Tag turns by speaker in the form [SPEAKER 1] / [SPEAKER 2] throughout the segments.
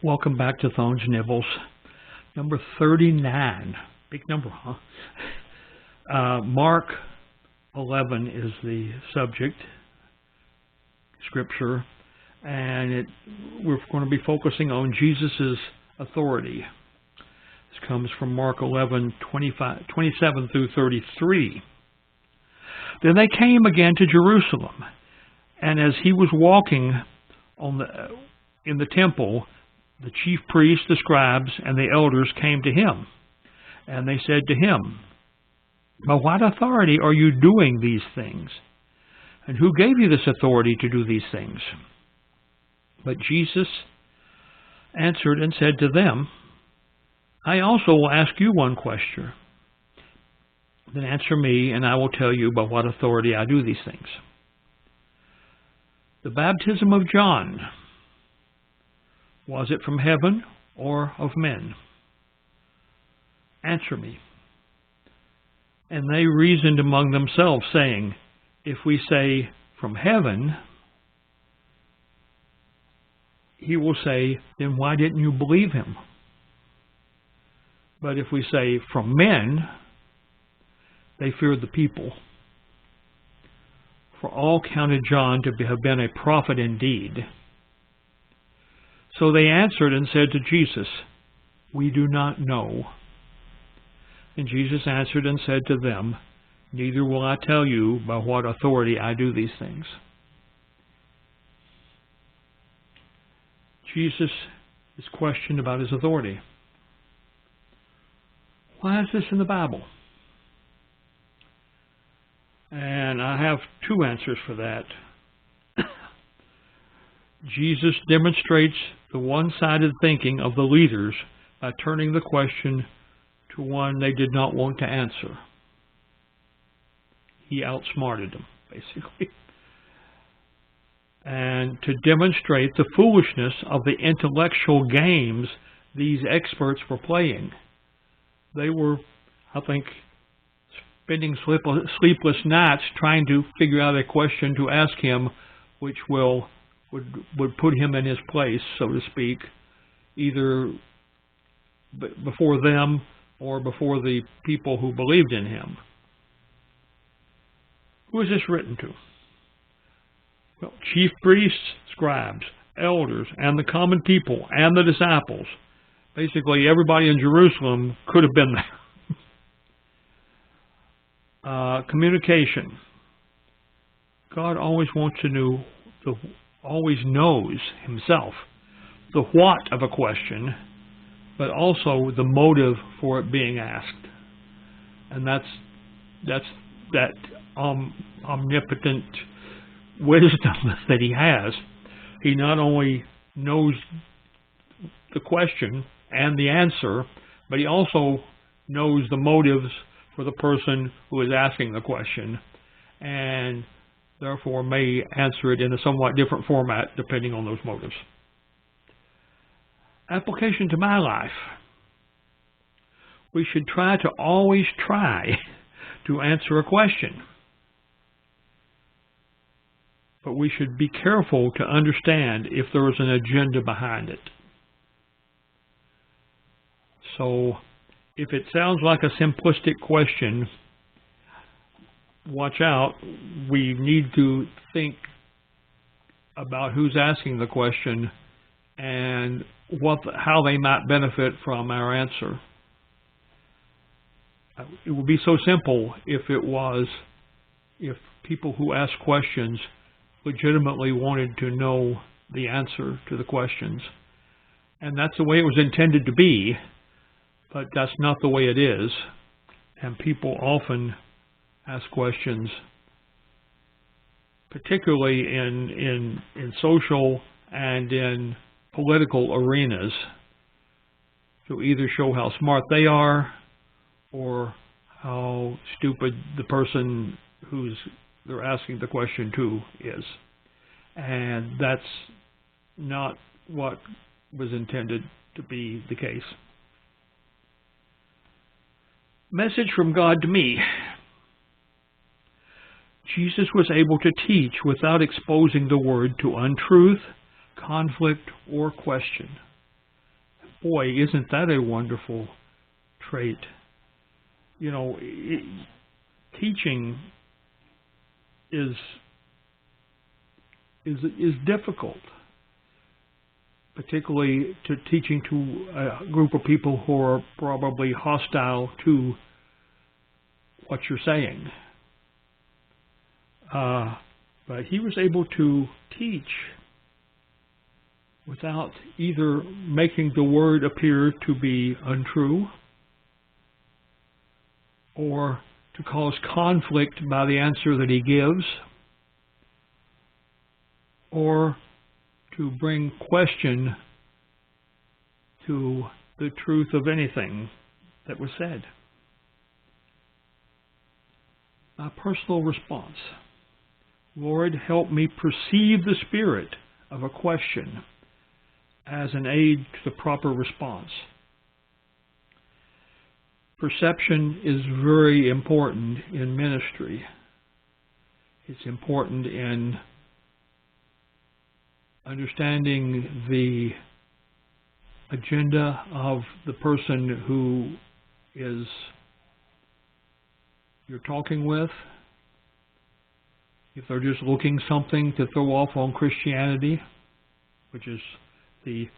[SPEAKER 1] Welcome back to Thone's Nibbles. Number 39. Big number, huh? Mark 11 is the subject, scripture, and we're going to be focusing on Jesus' authority. This comes from Mark 11, 27 through 33. Then they came again to Jerusalem, and as he was walking in the temple, the chief priests, the scribes, and the elders came to him, and they said to him, "By what authority are you doing these things? And who gave you this authority to do these things?" But Jesus answered and said to them, "I also will ask you one question. Then answer me, and I will tell you by what authority I do these things. The baptism of John, was it from heaven or of men? Answer me." And they reasoned among themselves, saying, "If we say, from heaven," he will say, "Then why didn't you believe him? But if we say, from men," they feared the people. For all counted John to have been a prophet indeed. So they answered and said to Jesus, "We do not know." And Jesus answered and said to them, "Neither will I tell you by what authority I do these things." Jesus is questioned about his authority. Why is this in the Bible? And I have two answers for that. Jesus demonstrates the one-sided thinking of the leaders by turning the question to one they did not want to answer. He outsmarted them, basically. And to demonstrate the foolishness of the intellectual games these experts were playing. They were, I think, spending sleepless nights trying to figure out a question to ask him which would put him in his place, so to speak, either before them or before the people who believed in him. Who is this written to? Well, chief priests, scribes, elders, and the common people, and the disciples. Basically, everybody in Jerusalem could have been there. Communication. God always wants to know, always knows himself the what of a question, but also the motive for it being asked. And that's that omnipotent wisdom that he has. He not only knows the question and the answer, but he also knows the motives for the person who is asking the question, and therefore may answer it in a somewhat different format depending on those motives. Application to my life. We should always try to answer a question. But we should be careful to understand if there is an agenda behind it. So, if it sounds like a simplistic question, watch out. We need to think about who's asking the question and how they might benefit from our answer. It would be so simple if people who ask questions legitimately wanted to know the answer to the questions. And that's the way it was intended to be, but that's not the way it is. And people often ask questions, particularly in social and in political arenas, to either show how smart they are or how stupid the person they're asking the question to is. And that's not what was intended to be the case. Message from God to me. Jesus was able to teach without exposing the word to untruth, conflict, or question. boy, isn't that a wonderful trait? You know, teaching is difficult, particularly to teaching to a group of people who are probably hostile to what you're saying. But he was able to teach without either making the word appear to be untrue or to cause conflict by the answer that he gives, or to bring question to the truth of anything that was said. My personal response: Lord, help me perceive the spirit of a question as an aid to the proper response. Perception is very important in ministry. It's important in understanding the agenda of the person who is you're talking with. If they're just looking something to throw off on Christianity, which is the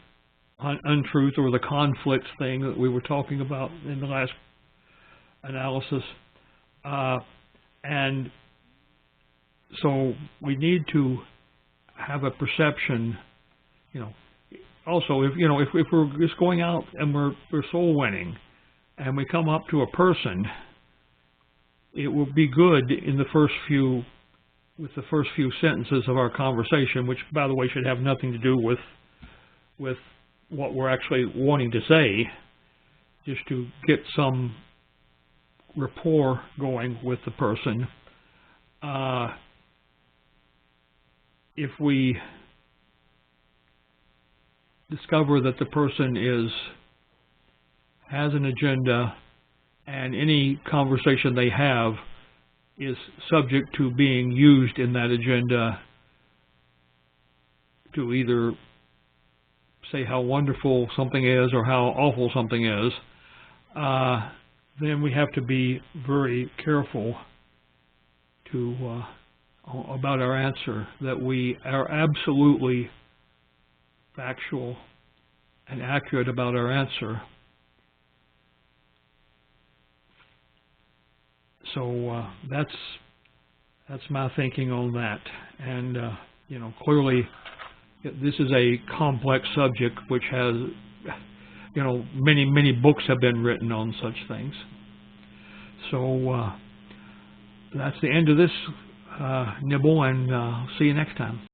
[SPEAKER 1] untruth or the conflict thing that we were talking about in the last analysis. And so we need to have a perception, also if we're just going out and we're soul winning and we come up to a person, it will be good in the first few sentences of our conversation, which by the way should have nothing to do with what we're actually wanting to say, just to get some rapport going with the person. If we discover that the person has an agenda and any conversation they have is subject to being used in that agenda to either say how wonderful something is or how awful something is, then we have to be very careful about our answer, that we are absolutely factual and accurate about our answer. So that's my thinking on that. And clearly this is a complex subject which has many books have been written on such things. So that's the end of this nibble, and see you next time.